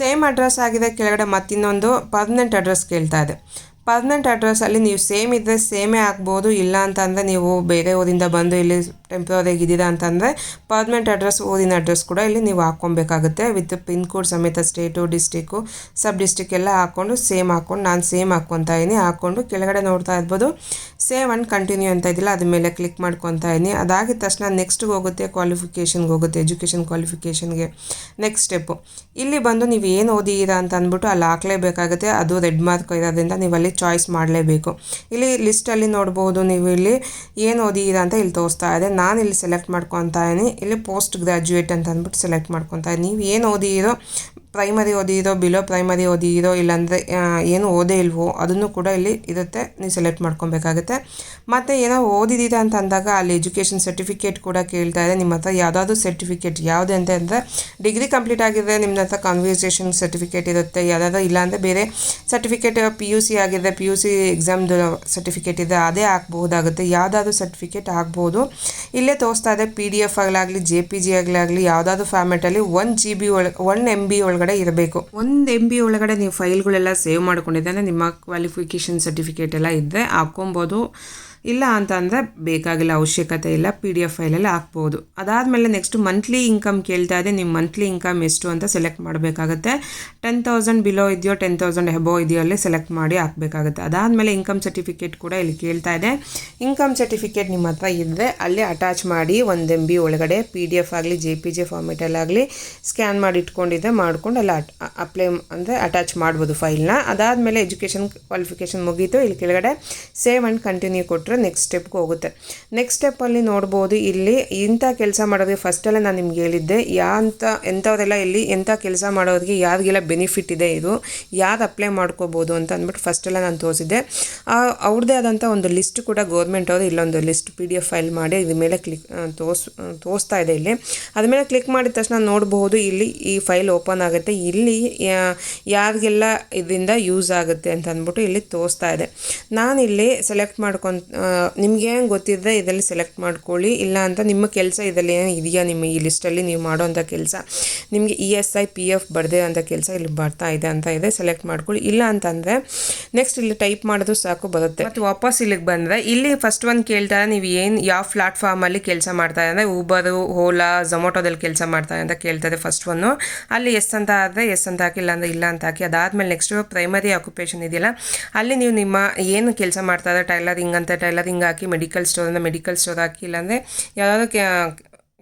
ಸೇಮ್ ಅಡ್ರೆಸ್ ಆಗಿದೆ. ಕೆಳಗಡೆ ಮತ್ತಿನ್ನೊಂದು ಪರ್ಮನೆಂಟ್ ಅಡ್ರೆಸ್ ಕೇಳ್ತಾ ಇದೆ. ಪರ್ಮನೆಂಟ್ ಅಡ್ರೆಸ್ಸಲ್ಲಿ ನೀವು ಸೇಮ್ ಇದ್ದರೆ ಸೇಮೇ ಹಾಕ್ಬೋದು, ಇಲ್ಲ ಅಂತಂದರೆ ನೀವು ಬೇರೆ ಊರಿಂದ ಬಂದು ಇಲ್ಲಿ ಟೆಂಪ್ರವರಿಯಾಗಿ ಇದ್ದೀರಾ ಅಂತಂದರೆ ಪರ್ಮನೆಂಟ್ ಅಡ್ರೆಸ್, ಊರಿನ ಅಡ್ರೆಸ್ ಕೂಡ ಇಲ್ಲಿ ನೀವು ಹಾಕ್ಕೊಬೇಕಾಗುತ್ತೆ. ವಿತ್ ಪಿನ್ ಕೋಡ್ ಸಮೇತ ಸ್ಟೇಟು, ಡಿಸ್ಟಿಕ್ಕು, ಸಬ್ ಡಿಸ್ಟಿಕ್ ಎಲ್ಲ ಹಾಕ್ಕೊಂಡು ಸೇಮ್ ಹಾಕ್ಕೊಂಡು ನಾನು ಸೇಮ್ ಹಾಕ್ಕೊತಾ ಇದ್ದೀನಿ. ಹಾಕ್ಕೊಂಡು ಕೆಳಗಡೆ ನೋಡ್ತಾ ಇರ್ಬೋದು ಸೇವ್ ಆ್ಯಂಡ್ ಕಂಟಿನ್ಯೂ ಅಂತ ಇದ್ದಿಲ್ಲ, ಅದ್ರ ಮೇಲೆ ಕ್ಲಿಕ್ ಮಾಡ್ಕೊತಾ ಇದ್ದೀನಿ. ಅದಾಗಿದ ತಕ್ಷಣ ನೆಕ್ಸ್ಟ್ಗೆ ಹೋಗುತ್ತೆ, ಕ್ವಾಲಿಫಿಕೇಷನ್ಗೆ ಹೋಗುತ್ತೆ, ಎಜುಕೇಷನ್ ಕ್ವಾಲಿಫಿಕೇಷನ್ಗೆ ನೆಕ್ಸ್ಟ್ ಸ್ಟೆಪ್ಪು. ಇಲ್ಲಿ ಬಂದು ನೀವು ಏನು ಓದಿದ್ದೀರಾ ಅಂತ ಅಂದ್ಬಿಟ್ಟು ಅಲ್ಲಿ ಹಾಕಲೇಬೇಕಾಗುತ್ತೆ. ಅದು ರೆಡ್ ಮಾರ್ಕ್ ಇರೋದ್ರಿಂದ ನೀವು ಅಲ್ಲಿ ಚಾಯ್ಸ್ ಮಾಡಲೇಬೇಕು. ಇಲ್ಲಿ ಲಿಸ್ಟಲ್ಲಿ ನೋಡ್ಬೋದು ನೀವು ಇಲ್ಲಿ ಏನು ಓದಿದ್ದೀರಾ ಅಂತ ಇಲ್ಲಿ ತೋರಿಸ್ತಾ ಇದೆ. ನಾನು ಇಲ್ಲಿ ಸೆಲೆಕ್ಟ್ ಮಾಡ್ಕೊತಾ ಇದ್ದೀನಿ. ಇಲ್ಲಿ ಪೋಸ್ಟ್ ಗ್ರ್ಯಾಜುಯೇಟ್ ಅಂತ ಅಂದ್ಬಿಟ್ಟು ಸೆಲೆಕ್ಟ್ ಮಾಡ್ಕೊತಾ ಇದ್ದೀನಿ. ನೀವು ಏನು ಓದಿದ್ದೀರೋ, ಪ್ರೈಮರಿ ಓದಿರೋ, ಬಿಲೋ ಪ್ರೈಮರಿ ಓದಿರೋ, ಇಲ್ಲಾಂದರೆ ಏನು ಓದೇ ಇಲ್ವೋ ಅದನ್ನು ಕೂಡ ಇಲ್ಲಿ ಇರುತ್ತೆ, ನೀವು ಸೆಲೆಕ್ಟ್ ಮಾಡ್ಕೊಬೇಕಾಗುತ್ತೆ. ಮತ್ತು ಏನೋ ಓದಿದ್ದೀರಾ ಅಂತ ಅಂದಾಗ ಅಲ್ಲಿ ಎಜುಕೇಷನ್ ಸರ್ಟಿಫಿಕೇಟ್ ಕೂಡ ಕೇಳ್ತಾ ಇದೆ. ನಿಮ್ಮ ಹತ್ರ ಯಾವುದಾದ್ರೂ ಸರ್ಟಿಫಿಕೇಟ್ ಯಾವುದೇ ಅಂತ ಅಂದರೆ ಡಿಗ್ರಿ ಕಂಪ್ಲೀಟ್ ಆಗಿದ್ರೆ ನಿಮ್ಮ ಹತ್ರ ಕನ್ವರ್ಸೇಷನ್ ಸರ್ಟಿಫಿಕೇಟ್ ಇರುತ್ತೆ, ಯಾವುದಾದ್ರೂ ಇಲ್ಲಾಂದರೆ ಬೇರೆ ಸರ್ಟಿಫಿಕೇಟ್ PUC ಆಗಿದ್ರೆ PUC ಎಕ್ಸಾಮ್ದು ಸರ್ಟಿಫಿಕೇಟ್ ಇದೆ ಅದೇ ಹಾಕ್ಬಹುದಾಗುತ್ತೆ. ಯಾವುದಾದ್ರೂ ಸರ್ಟಿಫಿಕೇಟ್ ಹಾಕ್ಬೋದು. ಇಲ್ಲೇ ತೋರಿಸ್ತಾ ಇದೆ PDF ಆಗಲಾಗಲಿ JPG ಆಗಲಾಗಲಿ ಯಾವುದಾದ್ರೂ ಫಾರ್ಮೆಟಲ್ಲಿ 1 MB ಒಳಗಡೆ ಇರಬೇಕು. 1 MB ಒಳಗಡೆ ನೀವು ಫೈಲ್ಗಳೆಲ್ಲ ಸೇವ್ ಮಾಡ್ಕೊಂಡಿದ್ದರೆ ನಿಮ್ಮ ಕ್ವಾಲಿಫಿಕೇಷನ್ ಸರ್ಟಿಫಿಕೇಟ್ ಎಲ್ಲ ಇದ್ದರೆ ಹಾಕ್ಕೊಬೋದು. ಇಲ್ಲ ಅಂತ ಅಂದರೆ ಬೇಕಾಗಿಲ್ಲ, ಅವಶ್ಯಕತೆ ಇಲ್ಲ, PDF ಫೈಲಲ್ಲಿ ಹಾಕ್ಬೋದು. ಅದಾದಮೇಲೆ ನೆಕ್ಸ್ಟ್ ಮಂತ್ಲಿ ಇನ್ಕಮ್ ಕೇಳ್ತಾ ಇದೆ. ನಿಮ್ಮ ಮಂತ್ಲಿ ಇನ್ಕಮ್ ಎಷ್ಟು ಅಂತ ಸೆಲೆಕ್ಟ್ ಮಾಡಬೇಕಾಗುತ್ತೆ. 10,000 ಬಿಲೋ ಇದೆಯೋ 10,000 ಎಬೋ ಇದೆಯೋ ಅಲ್ಲಿ ಸೆಲೆಕ್ಟ್ ಮಾಡಿ ಹಾಕಬೇಕಾಗುತ್ತೆ. ಅದಾದಮೇಲೆ ಇನ್ಕಮ್ ಸರ್ಟಿಫಿಕೇಟ್ ಕೂಡ ಇಲ್ಲಿ ಕೇಳ್ತಾ ಇದೆ. ಇನ್ಕಮ್ ಸರ್ಟಿಫಿಕೇಟ್ ನಿಮ್ಮ ಹತ್ರ ಇದ್ದರೆ ಅಲ್ಲಿ ಅಟ್ಯಾಚ್ ಮಾಡಿ 1 MB ಒಳಗಡೆ PDF ಆಗಲಿ JPG ಫಾರ್ಮೆಟಲ್ಲಾಗಲಿ ಸ್ಕ್ಯಾನ್ ಮಾಡಿ ಇಟ್ಕೊಂಡಿದ್ದೆ ಮಾಡ್ಕೊಂಡು ಎಲ್ಲ ಅಪ್ಲೈ ಅಂದರೆ ಅಟ್ಯಾಚ್ ಮಾಡ್ಬೋದು ಫೈಲ್ನ. ಅದಾದಮೇಲೆ ಎಜುಕೇಷನ್ ಕ್ವಾಲಿಫಿಕೇಷನ್ ಮುಗೀತು. ಇಲ್ಲಿ ಕೆಳಗಡೆ ಸೇವ್ ಆ್ಯಂಡ್ ಕಂಟಿನ್ಯೂ ಕೊಟ್ಟರೆ ನೆಕ್ಸ್ಟ್ ಸ್ಟೆಪ್ಗೆ ಹೋಗುತ್ತೆ. ನೆಕ್ಸ್ಟ್ ಸ್ಟೆಪ್ಪಲ್ಲಿ ನೋಡ್ಬೋದು ಇಲ್ಲಿ ಇಂಥ ಕೆಲಸ ಮಾಡೋರಿಗೆ ಫಸ್ಟಲ್ಲೇ ನಾನು ನಿಮ್ಗೆ ಹೇಳಿದ್ದೆ ಎಂಥವರೆಲ್ಲ ಇಲ್ಲಿ ಎಂಥ ಕೆಲಸ ಮಾಡೋರಿಗೆ ಯಾರಿಗೆಲ್ಲ ಬೆನಿಫಿಟ್ ಇದೆ, ಇದು ಯಾರು ಅಪ್ಲೈ ಮಾಡ್ಕೋಬೋದು ಅಂತ ಅಂದ್ಬಿಟ್ಟು ಫಸ್ಟೆಲ್ಲ ನಾನು ತೋರಿಸಿದ್ದೆ. ಅವ್ರದ್ದೇ ಆದಂಥ ಒಂದು ಲಿಸ್ಟ್ ಕೂಡ ಗೌರ್ಮೆಂಟ್ ಅವರು ಇಲ್ಲೊಂದು ಲಿಸ್ಟ್ PDF ಫೈಲ್ ಮಾಡಿ ಇದ್ರ ಮೇಲೆ ತೋರಿಸ್ತಾ ಇದೆ. ಇಲ್ಲಿ ಅದ್ರ ಮೇಲೆ ಕ್ಲಿಕ್ ಮಾಡಿದ ತಕ್ಷಣ ನೋಡ್ಬೋದು ಇಲ್ಲಿ ಈ ಫೈಲ್ ಓಪನ್ ಆಗುತ್ತೆ. ಇಲ್ಲಿ ಯಾರಿಗೆಲ್ಲ ಇದರಿಂದ ಯೂಸ್ ಆಗುತ್ತೆ ಅಂತ ಅಂದ್ಬಿಟ್ಟು ಇಲ್ಲಿ ತೋರಿಸ್ತಾ ಇದೆ. ನಾನಿಲ್ಲಿ ಸೆಲೆಕ್ಟ್ ನಿಮ್ಗೆ ಏನು ಗೊತ್ತಿದ್ದರೆ ಇದರಲ್ಲಿ ಸೆಲೆಕ್ಟ್ ಮಾಡ್ಕೊಳ್ಳಿ. ಇಲ್ಲ ಅಂತ ನಿಮ್ಮ ಕೆಲಸ ಇದರಲ್ಲಿ ಏನು ಇದೆಯಾ ನಿಮ್ಮ ಈ ಲಿಸ್ಟಲ್ಲಿ ನೀವು ಮಾಡೋವಂಥ ಕೆಲಸ, ನಿಮಗೆ ESI PF ಬರದೇ ಅಂಥ ಕೆಲಸ ಇಲ್ಲಿ ಬರ್ತಾ ಇದೆ ಅಂತ ಇದೆ, ಸೆಲೆಕ್ಟ್ ಮಾಡ್ಕೊಳ್ಳಿ. ಇಲ್ಲ ಅಂತಂದರೆ ನೆಕ್ಸ್ಟ್ ಇಲ್ಲಿ ಟೈಪ್ ಮಾಡೋದು ಸಾಕು ಬರುತ್ತೆ. ಮತ್ತು ವಾಪಸ್ ಇಲ್ಲಿಗೆ ಬಂದರೆ ಇಲ್ಲಿ ಫಸ್ಟ್ ಒಂದು ಕೇಳ್ತಾರೆ ನೀವು ಯಾವ ಪ್ಲಾಟ್ಫಾರ್ಮಲ್ಲಿ ಕೆಲಸ ಮಾಡ್ತಾರೆ ಅಂದರೆ ಊಬರು, ಓಲಾ, ಝೊಮೊಟೋದಲ್ಲಿ ಕೆಲಸ ಮಾಡ್ತಾರೆ ಅಂತ ಕೇಳ್ತಾರೆ. ಫಸ್ಟ್ ಒಂದು ಅಲ್ಲಿ ಎಸ್ ಅಂತ ಆದರೆ ಎಸ್ ಅಂತ ಹಾಕಿ, ಇಲ್ಲ ಅಂದರೆ ಇಲ್ಲ ಅಂತ ಹಾಕಿ. ಅದಾದಮೇಲೆ ನೆಕ್ಸ್ಟ್ ಪ್ರೈಮರಿ ಆಕ್ಯುಪೇಷನ್ ಇದೆಯಲ್ಲ ಅಲ್ಲಿ ನೀವು ನಿಮ್ಮ ಏನು ಕೆಲಸ ಮಾಡ್ತಾರೆ, ಟೈಲರಿಂಗ್ ಅಂತ ಟೈಲರಿಂಗ್ ಹಾಕಿ, ಮೆಡಿಕಲ್ ಸ್ಟೋರ್ ಅಂದರೆ ಮೆಡಿಕಲ್ ಸ್ಟೋರ್ ಹಾಕಿ, ಇಲ್ಲಾಂದರೆ ಯಾವುದಾದ್ರು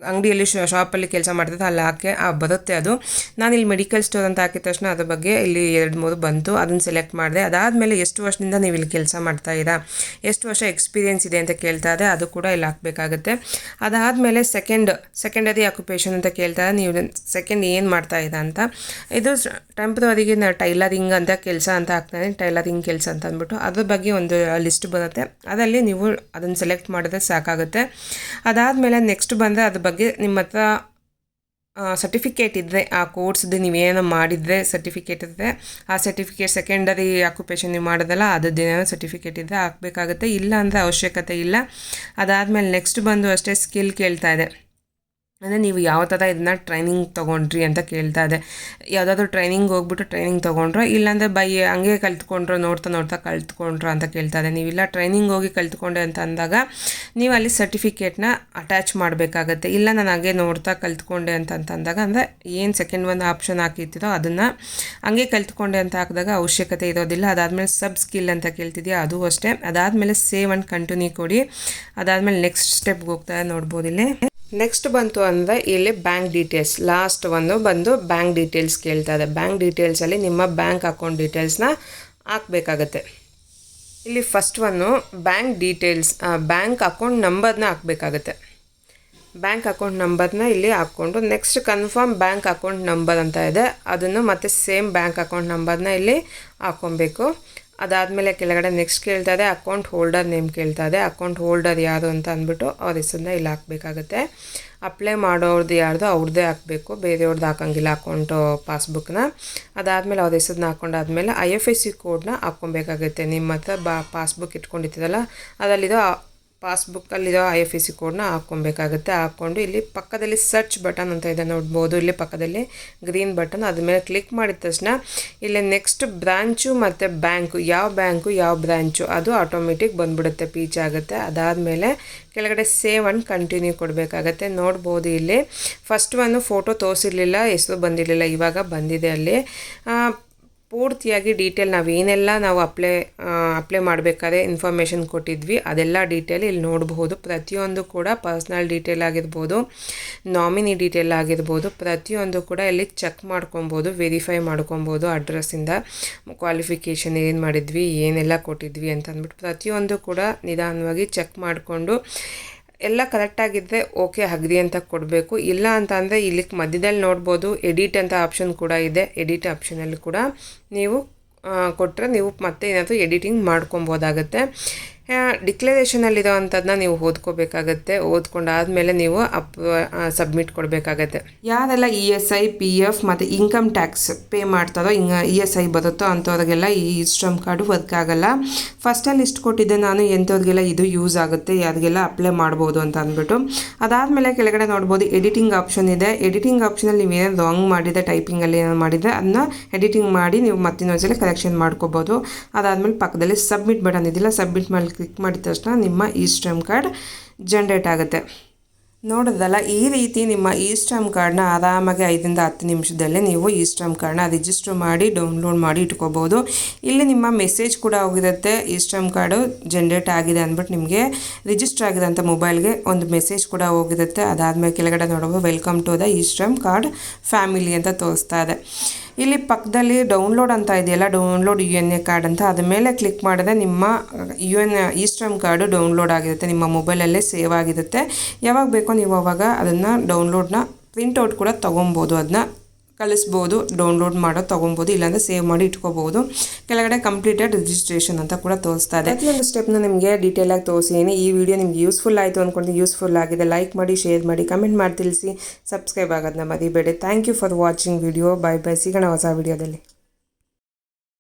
ಅಂಗಡಿಯಲ್ಲಿ ಶಾಪಲ್ಲಿ ಕೆಲಸ ಮಾಡ್ತದೆ ಅಲ್ಲಿ ಹಾಕಿ ಬರುತ್ತೆ ಅದು. ನಾನು ಇಲ್ಲಿ ಮೆಡಿಕಲ್ ಸ್ಟೋರ್ ಅಂತ ಹಾಕಿದ ತಕ್ಷಣ ಅದ್ರ ಬಗ್ಗೆ ಇಲ್ಲಿ 2-3 ಬಂತು, ಅದನ್ನು ಸೆಲೆಕ್ಟ್ ಮಾಡಿದೆ. ಅದಾದಮೇಲೆ ಎಷ್ಟು ವರ್ಷದಿಂದ ನೀವು ಇಲ್ಲಿ ಕೆಲಸ ಮಾಡ್ತಾಯಿದ್ದೀರಾ, ಎಷ್ಟು ವರ್ಷ ಎಕ್ಸ್ಪೀರಿಯೆನ್ಸ್ ಇದೆ ಅಂತ ಕೇಳ್ತಾ ಇದೆ, ಅದು ಕೂಡ ಇಲ್ಲಿ ಹಾಕಬೇಕಾಗುತ್ತೆ. ಅದಾದಮೇಲೆ ಸೆಕೆಂಡರಿ ಆಕ್ಯುಪೇಷನ್ ಅಂತ ಕೇಳ್ತಾ ನೀವು ಸೆಕೆಂಡ್ ಏನು ಮಾಡ್ತಾಯಿದ್ದೀರಾ ಅಂತ. ಇದು ಟೆಂಪ್ರವರಿಗೆ ಟೈಲರಿಂಗ್ ಅಂತ ಕೆಲಸ ಅಂತ ಹಾಕ್ತಾನೆ, ಟೈಲರಿಂಗ್ ಕೆಲಸ ಅಂತ ಅಂದ್ಬಿಟ್ಟು ಅದ್ರ ಬಗ್ಗೆ ಒಂದು ಲಿಸ್ಟ್ ಬರುತ್ತೆ. ಅದರಲ್ಲಿ ನೀವು ಅದನ್ನು ಸೆಲೆಕ್ಟ್ ಮಾಡಿದ್ರೆ ಸಾಕಾಗುತ್ತೆ. ಅದಾದಮೇಲೆ ನೆಕ್ಸ್ಟ್ ಬಂದರೆ ಅದ್ರ ಬಗ್ಗೆ ನಿಮ್ಮ ಹತ್ರ ಸರ್ಟಿಫಿಕೇಟ್ ಇದ್ದರೆ ಆ ಕೋರ್ಸ್ದು ನೀವೇನೋ ಮಾಡಿದರೆ ಸರ್ಟಿಫಿಕೇಟ್ ಇದ್ದರೆ ಆ ಸರ್ಟಿಫಿಕೇಟ್ ಸೆಕೆಂಡರಿ ಆಕ್ಯುಪೇಷನ್ ನೀವು ಮಾಡೋದಲ್ಲ ಅದೇನೋ ಸರ್ಟಿಫಿಕೇಟ್ ಇದ್ದರೆ ಹಾಕಬೇಕಾಗುತ್ತೆ. ಇಲ್ಲ ಅಂದರೆ ಅವಶ್ಯಕತೆ ಇಲ್ಲ. ಅದಾದಮೇಲೆ ನೆಕ್ಸ್ಟ್ ಬಂದು ಅಷ್ಟೇ ಸ್ಕಿಲ್ ಕೇಳ್ತಾ ಇದೆ. ಅಂದರೆ ನೀವು ಯಾವ ಥರ ಇದನ್ನ ಟ್ರೈನಿಂಗ್ ತೊಗೊಂಡ್ರಿ ಅಂತ ಕೇಳ್ತಾ ಇದೆ. ಯಾವುದಾದ್ರೂ ಟ್ರೈನಿಂಗ್ ಹೋಗ್ಬಿಟ್ಟು ಟ್ರೈನಿಂಗ್ ತೊಗೊಂಡ್ರೋ, ಇಲ್ಲಾಂದರೆ ಹಂಗೆ ಕಲ್ತ್ಕೊಂಡ್ರೋ, ನೋಡ್ತಾ ಕಲ್ತ್ಕೊಂಡ್ರೋ ಅಂತ ಕೇಳ್ತಾ ಇದೆ. ನೀವಿಲ್ಲ ಟ್ರೈನಿಂಗ್ ಹೋಗಿ ಕಲ್ತ್ಕೊಂಡೆ ಅಂತ ಅಂದಾಗ ನೀವು ಅಲ್ಲಿ ಸರ್ಟಿಫಿಕೇಟ್ನ ಅಟ್ಯಾಚ್ ಮಾಡಬೇಕಾಗತ್ತೆ. ಇಲ್ಲ ನಾನು ಹಾಗೆ ನೋಡ್ತಾ ಕಲ್ತ್ಕೊಂಡೆ ಅಂತಂದಾಗ ಅಂದರೆ ಏನು ಸೆಕೆಂಡ್ ಒಂದು ಆಪ್ಷನ್ ಹಾಕಿರ್ತೀರೋ ಅದನ್ನು ಹಂಗೆ ಕಲ್ತ್ಕೊಂಡೆ ಅಂತ ಹಾಕಿದಾಗ ಅವಶ್ಯಕತೆ ಇರೋದಿಲ್ಲ. ಅದಾದಮೇಲೆ ಸಬ್ ಸ್ಕಿಲ್ ಅಂತ ಕೇಳ್ತಿದೆಯಾ ಅದು ಅಷ್ಟೇ. ಅದಾದಮೇಲೆ ಸೇವ್ ಆ್ಯಂಡ್ ಕಂಟಿನ್ಯೂ ಕೊಡಿ. ಅದಾದಮೇಲೆ ನೆಕ್ಸ್ಟ್ ಸ್ಟೆಪ್ಗೆ ಹೋಗ್ತಾ ನೋಡ್ಬೋದು. ಇಲ್ಲಿ ನೆಕ್ಸ್ಟ್ ಬಂತು ಅಂದರೆ ಇಲ್ಲಿ ಬ್ಯಾಂಕ್ ಡೀಟೇಲ್ಸ್, ಲಾಸ್ಟ್ ಒಂದು ಬಂದು ಬ್ಯಾಂಕ್ ಡೀಟೇಲ್ಸ್ ಕೇಳ್ತಾ ಇದೆ. ಬ್ಯಾಂಕ್ ಡೀಟೇಲ್ಸಲ್ಲಿ ನಿಮ್ಮ ಬ್ಯಾಂಕ್ ಅಕೌಂಟ್ ಡೀಟೇಲ್ಸ್ನ ಹಾಕಬೇಕಾಗತ್ತೆ. ಇಲ್ಲಿ ಫಸ್ಟ್ ಒಂದು ಬ್ಯಾಂಕ್ ಡೀಟೇಲ್ಸ್, ಬ್ಯಾಂಕ್ ಅಕೌಂಟ್ ನಂಬರ್ನ ಹಾಕಬೇಕಾಗತ್ತೆ. ಬ್ಯಾಂಕ್ ಅಕೌಂಟ್ ನಂಬರ್ನ ಇಲ್ಲಿ ಹಾಕ್ಕೊಂಡು next confirm bank account number ಅಂತ ಇದೆ, ಅದನ್ನು ಮತ್ತು ಸೇಮ್ ಬ್ಯಾಂಕ್ ಅಕೌಂಟ್ ನಂಬರ್ನ ಇಲ್ಲಿ ಹಾಕ್ಕೊಬೇಕು. ಅದಾದಮೇಲೆ ಕೆಳಗಡೆ ನೆಕ್ಸ್ಟ್ ಕೇಳ್ತಾ ಇದೆ ಅಕೌಂಟ್ ಹೋಲ್ಡರ್ ನೇಮ್ ಕೇಳ್ತಾ ಇದೆ. ಅಕೌಂಟ್ ಹೋಲ್ಡರ್ ಯಾರು ಅಂತ ಅಂದ್ಬಿಟ್ಟು ಅವ್ರ ಹೆಸರನ್ನ ಇಲ್ಲಿ ಹಾಕಬೇಕಾಗುತ್ತೆ. ಅಪ್ಲೈ ಮಾಡೋರ್ದು ಯಾರ್ದು ಅವ್ರದ್ದೇ ಹಾಕಬೇಕು, ಬೇರೆಯವ್ರದ್ದು ಹಾಕೋಂಗಿಲ್ಲ ಅಕೌಂಟು ಪಾಸ್ಬುಕ್ನ. ಅದಾದಮೇಲೆ ಅವ್ರ ಹೆಸರನ್ನ ಹಾಕೊಂಡಾದ್ಮೇಲೆ IFSC ಕೋಡ್ನ ಹಾಕ್ಕೊಬೇಕಾಗುತ್ತೆ. ನಿಮ್ಮ ಹತ್ರ ಪಾಸ್ಬುಕ್ ಇಟ್ಕೊಂಡಿದ್ದೀರಲ್ಲ ಅದರಲ್ಲಿರೋ ಪಾಸ್ಬುಕ್ಕಲ್ಲಿರೋ IFSC ಕೋಡ್ನ ಹಾಕ್ಕೊಬೇಕಾಗುತ್ತೆ. ಹಾಕ್ಕೊಂಡು ಇಲ್ಲಿ ಪಕ್ಕದಲ್ಲಿ ಸರ್ಚ್ ಬಟನ್ ಅಂತ ಇದೆ ನೋಡ್ಬೋದು. ಇಲ್ಲಿ ಪಕ್ಕದಲ್ಲಿ ಗ್ರೀನ್ ಬಟನ್, ಅದ್ರ ಮೇಲೆ ಕ್ಲಿಕ್ ಮಾಡಿದ ತಕ್ಷಣ ಇಲ್ಲಿ ನೆಕ್ಸ್ಟ್ ಬ್ರಾಂಚು ಮತ್ತು ಬ್ಯಾಂಕು, ಯಾವ ಬ್ರಾಂಚು ಅದು ಆಟೋಮೆಟಿಕ್ ಬಂದ್ಬಿಡುತ್ತೆ, ಪೀಚ್ ಆಗುತ್ತೆ. ಅದಾದಮೇಲೆ ಕೆಳಗಡೆ ಸೇವ್ ಆ್ಯಂಡ್ ಕಂಟಿನ್ಯೂ ಕೊಡಬೇಕಾಗತ್ತೆ. ನೋಡ್ಬೋದು ಇಲ್ಲಿ ಫಸ್ಟ್ ಒಂದು ಫೋಟೋ ತೋರಿಸಿರಲಿಲ್ಲ, ಹೆಸರು ಬಂದಿರಲಿಲ್ಲ, ಇವಾಗ ಬಂದಿದೆ. ಅಲ್ಲಿ ಪೂರ್ತಿಯಾಗಿ ಡೀಟೇಲ್ ನಾವು ಅಪ್ಲೈ ಮಾಡಬೇಕಾದ್ರೆ ಇನ್ಫಾರ್ಮೇಷನ್ ಕೊಟ್ಟಿದ್ವಿ, ಅದೆಲ್ಲ ಡೀಟೇಲ್ ಇಲ್ಲಿ ನೋಡಬಹುದು. ಪ್ರತಿಯೊಂದು ಕೂಡ ಪರ್ಸ್ನಲ್ ಡೀಟೇಲ್ ಆಗಿರ್ಬೋದು, ನಾಮಿನಿ ಡೀಟೇಲ್ ಆಗಿರ್ಬೋದು, ಪ್ರತಿಯೊಂದು ಕೂಡ ಇಲ್ಲಿ ಚೆಕ್ ಮಾಡ್ಕೊಬೋದು, ವೆರಿಫೈ ಮಾಡ್ಕೊಬೋದು. ಅಡ್ರೆಸ್ಸಿಂದ ಕ್ವಾಲಿಫಿಕೇಷನ್ ಏನು ಮಾಡಿದ್ವಿ, ಏನೆಲ್ಲ ಕೊಟ್ಟಿದ್ವಿ ಅಂತ ಅಂದ್ಬಿಟ್ಟು ಪ್ರತಿಯೊಂದು ಕೂಡ ನಿಧಾನವಾಗಿ ಚೆಕ್ ಮಾಡಿಕೊಂಡು ಎಲ್ಲ ಕರೆಕ್ಟಾಗಿದ್ದರೆ ಓಕೆ ಅಗ್ರಿ ಅಂತ ಕೊಡಬೇಕು. ಇಲ್ಲ ಅಂತ ಅಂದರೆ ಇಲ್ಲಿ ಮಧ್ಯದಲ್ಲಿ ನೋಡ್ಬೋದು ಎಡಿಟ್ ಅಂತ ಆಪ್ಷನ್ ಕೂಡ ಇದೆ. ಎಡಿಟ್ ಆಪ್ಷನಲ್ಲಿ ಕೂಡ ನೀವು ಕೊಟ್ಟರೆ ನೀವು ಮತ್ತೆ ಏನಾದರೂ ಎಡಿಟಿಂಗ್ ಮಾಡ್ಕೊಬೋದಾಗತ್ತೆ. ಡಿಕ್ಲರೇಷನಲ್ಲಿರೋ ಅಂಥದ್ದನ್ನ ನೀವು ಓದ್ಕೋಬೇಕಾಗತ್ತೆ. ಓದ್ಕೊಂಡಾದಮೇಲೆ ನೀವು ಸಬ್ಮಿಟ್ ಕೊಡಬೇಕಾಗತ್ತೆ. ಯಾರೆಲ್ಲ ESI, PF ಮತ್ತು ಇನ್ಕಮ್ ಟ್ಯಾಕ್ಸ್ ಪೇ ಮಾಡ್ತಾರೋ, ESI ಬರುತ್ತೋ ಅಂಥವ್ರಿಗೆಲ್ಲ ಈ ಶ್ರಮ್ ಕಾರ್ಡು ವರ್ಕ್ ಆಗೋಲ್ಲ. ಫಸ್ಟಲ್ಲಿ ಲಿಸ್ಟ್ ಕೊಟ್ಟಿದ್ದೆ ನಾನು, ಎಂಥವ್ರಿಗೆಲ್ಲ ಇದು ಯೂಸ್ ಆಗುತ್ತೆ, ಯಾರಿಗೆಲ್ಲ ಅಪ್ಲೈ ಮಾಡ್ಬೋದು ಅಂತ ಅಂದ್ಬಿಟ್ಟು. ಅದಾದಮೇಲೆ ಕೆಳಗಡೆ ನೋಡ್ಬೋದು ಎಡಿಟಿಂಗ್ ಆಪ್ಷನ್ ಇದೆ. ಎಡಿಟಿಂಗ್ ಆಪ್ಷನಲ್ಲಿ ನೀವು ಏನೇನು ರಾಂಗ್ ಮಾಡಿದೆ, ಟೈಪಿಂಗಲ್ಲಿ ಏನಾದ್ರು ಮಾಡಿದರೆ ಅದನ್ನ ಎಡಿಟಿಂಗ್ ಮಾಡಿ ನೀವು ಮತ್ತಿನ್ನೊಂದ್ಸಲ ಕರೆಕ್ಷನ್ ಮಾಡ್ಕೋಬೋದು. ಅದಾದಮೇಲೆ ಪಕ್ಕದಲ್ಲಿ ಸಬ್ಮಿಟ್ ಬಟನ್ ಇದೆಯಲ್ಲ, ಸಬ್ಮಿಟ್ ಮಾಡಿ ಕ್ಲಿಕ್ ಮಾಡಿದ ತಕ್ಷಣ ನಿಮ್ಮ ಶ್ರಮ್ ಕಾರ್ಡ್ ಜನ್ರೇಟ್ ಆಗುತ್ತೆ. ನೋಡೋದಲ್ಲ, ಈ ರೀತಿ ನಿಮ್ಮ ಶ್ರಮ್ ಕಾರ್ಡ್ನ ಆರಾಮಾಗಿ 5 ರಿಂದ 10 ನಿಮಿಷದಲ್ಲೇ ನೀವು ಶ್ರಮ್ ಕಾರ್ಡ್ನ ರಿಜಿಸ್ಟರ್ ಮಾಡಿ ಡೌನ್ಲೋಡ್ ಮಾಡಿ ಇಟ್ಕೋಬೋದು. ಇಲ್ಲಿ ನಿಮ್ಮ ಮೆಸೇಜ್ ಕೂಡ ಹೋಗಿರುತ್ತೆ, ಶ್ರಮ್ ಕಾರ್ಡು ಜನ್ರೇಟ್ ಆಗಿದೆ ಅಂದ್ಬಿಟ್ಟು ನಿಮಗೆ ರಿಜಿಸ್ಟರ್ ಆಗಿದೆ ಅಂತ ಮೊಬೈಲ್ಗೆ ಒಂದು ಮೆಸೇಜ್ ಕೂಡ ಹೋಗಿರುತ್ತೆ. ಅದಾದಮೇಲೆ ಕೆಳಗಡೆ ನೋಡಬಹುದು welcome to the Shram card family ಅಂತ ತೋರಿಸ್ತಾ ಇದೆ. ಇಲ್ಲಿ ಪಕ್ಕದಲ್ಲಿ ಡೌನ್ಲೋಡ್ ಅಂತ ಇದೆಯಲ್ಲ, ಡೌನ್ಲೋಡ್ UNA ಕಾರ್ಡ್ ಅಂತ, ಅದ್ರ ಮೇಲೆ ಕ್ಲಿಕ್ ಮಾಡಿದ್ರೆ ನಿಮ್ಮ ಶ್ರಮ್ ಕಾರ್ಡು ಡೌನ್ಲೋಡ್ ಆಗಿರುತ್ತೆ, ನಿಮ್ಮ ಮೊಬೈಲಲ್ಲೇ ಸೇವ್ ಆಗಿರುತ್ತೆ. ಯಾವಾಗ ಬೇಕೋ ನೀವು ಅವಾಗ ಅದನ್ನು ಡೌನ್ಲೋಡ್ನ ಪ್ರಿಂಟೌಟ್ ಕೂಡ ತೊಗೊಬೋದು, ಅದನ್ನ ಕಳಿಸ್ಬೋದು, ಡೌನ್ಲೋಡ್ ಮಾಡೋದು ತೊಗೊಬೋದು, ಇಲ್ಲಾಂದರೆ ಸೇವ್ ಮಾಡಿ ಇಟ್ಕೋಬೋದು. ಕೆಳಗಡೆ ಕಂಪ್ಲೀಟೆಡ್ ರಿಜಿಸ್ಟ್ರೇಷನ್ ಅಂತ ಕೂಡ ತೋರಿಸ್ತಾ ಇದೆ. ಪ್ರತಿಯೊಂದು ಸ್ಟೆಪ್ನ ನಿಮಗೆ ಡೀಟೇಲಾಗಿ ತೋರಿಸಿದ್ದೀನಿ. ಈ ವಿಡಿಯೋ ನಿಮ್ಗೆ ಯೂಸ್ಫುಲ್ ಆಯಿತು ಅಂದ್ಕೊಂಡು, ಯೂಸ್ಫುಲ್ ಆಗಿದೆ ಲೈಕ್ ಮಾಡಿ, ಶೇರ್ ಮಾಡಿ, ಕಮೆಂಟ್ ಮಾಡಿ ತಿಳಿಸಿ, ಸಬ್ಸ್ಕ್ರೈಬ್ ಆಗೋದನ್ನ ಮರಿಬೇಡಿ. Thank you for watching video. Bye bye, ಸಿಗೋಣ ಹೊಸ ವಿಡಿಯೋದಲ್ಲಿ.